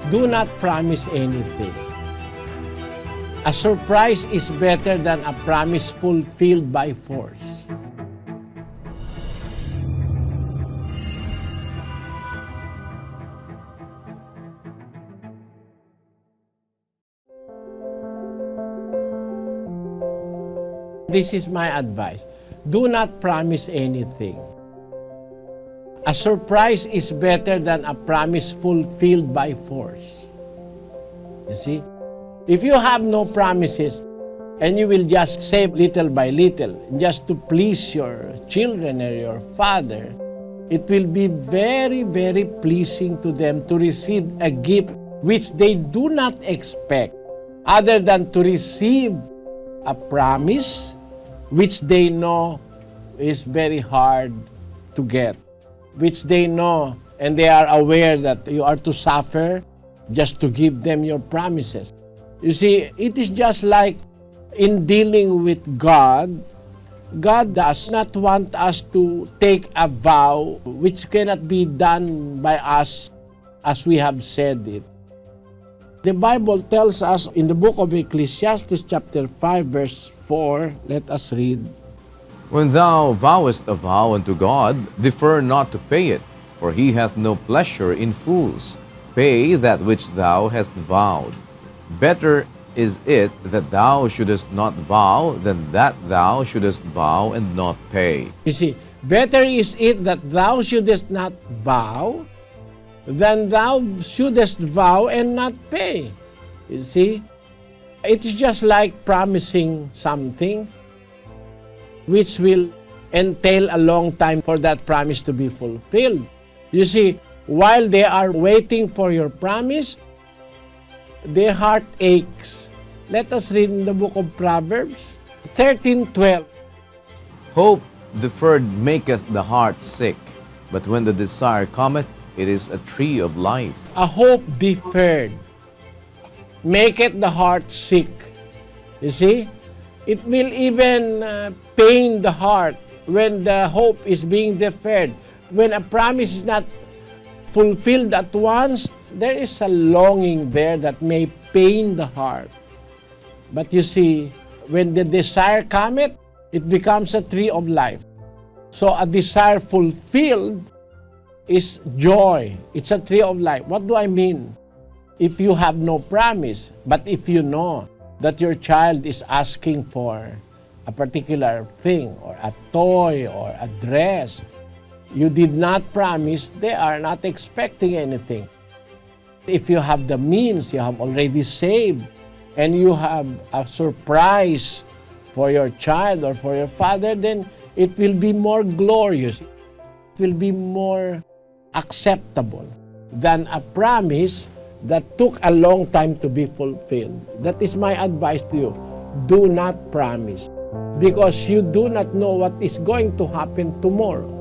do not promise anything. A surprise is better than a promise fulfilled by force. This is my advice. Do not promise anything. A surprise is better than a promise fulfilled by force. You see? If you have no promises and you will just save little by little just to please your children or your father, it will be very, very pleasing to them to receive a gift which they do not expect, other than to receive a promise which they know is very hard to get, which they know and they are aware that you are to suffer just to give them your promises. You see, it is just like in dealing with God. God does not want us to take a vow which cannot be done by us as we have said it. The Bible tells us in the book of Ecclesiastes chapter 5 verse 4, let us read. When thou vowest a vow unto God, defer not to pay it, for he hath no pleasure in fools. Pay that which thou hast vowed. Better is it that thou shouldest not vow than that thou shouldest vow and not pay. You see, better is it that thou shouldest not vow than thou shouldest vow and not pay. You see, it is just like promising something which will entail a long time for that promise to be fulfilled. You see, while they are waiting for your promise, their heart aches. Let us read in the book of Proverbs 13:12. Hope deferred maketh the heart sick, but when the desire cometh, it is a tree of life. A hope deferred maketh the heart sick. You see, it will even pain the heart when the hope is being deferred. When a promise is not fulfilled at once, there is a longing there that may pain the heart. But you see, when the desire cometh, it becomes a tree of life. So a desire fulfilled is joy. It's a tree of life. What do I mean? If you have no promise, but if you know that your child is asking for a particular thing, or a toy, or a dress, you did not promise, they are not expecting anything. If you have the means, you have already saved, and you have a surprise for your child or for your father, then it will be more glorious. It will be more acceptable than a promise that took a long time to be fulfilled. That is my advice to you. Do not promise, because you do not know what is going to happen tomorrow.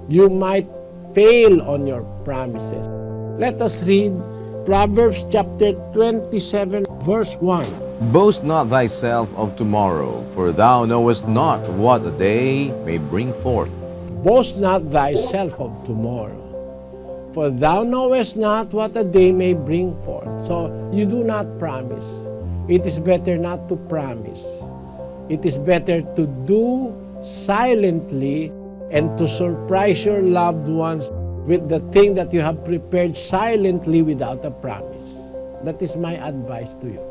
You might fail on your promises. Let us read Proverbs chapter 27, verse 1. Boast not thyself of tomorrow, for thou knowest not what a day may bring forth. Boast not thyself of tomorrow, for thou knowest not what a day may bring forth. So you do not promise. It is better not to promise. It is better to do silently and to surprise your loved ones with the thing that you have prepared silently without a promise. That is my advice to you.